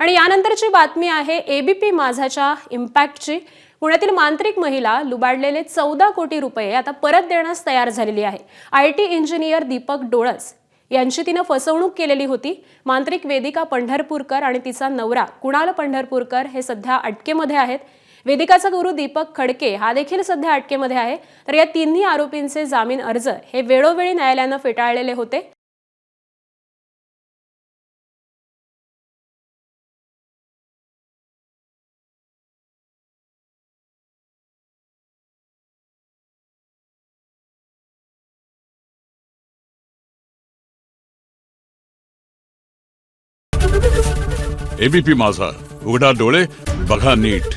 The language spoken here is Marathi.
आणि यानंतरची बातमी आहे एबीपी माझाच्या इम्पॅक्टची। पुण्यातील मांत्रिक महिला लुबाडलेले 14 कोटी रुपये आता परत देण्यास तयार झालेली आहे। आयटी इंजिनियर दीपक डोळस यांची तिने फसवणूक केलेली होती। मांत्रिक वेदिका पंढरपूरकर आणि तिचा नवरा कुणाल पंढरपूरकर हे सध्या अटकेमध्ये आहेत। वेदिकाचा गुरु दीपक खडके हा देखील सध्या अटकेमध्ये आहे। तर या तिन्ही आरोपींचे जामीन अर्ज हे वेळोवेळी न्यायालयाने फेटाळलेले होते। एबीपी माझा, उघडा डोळे बघा नीट।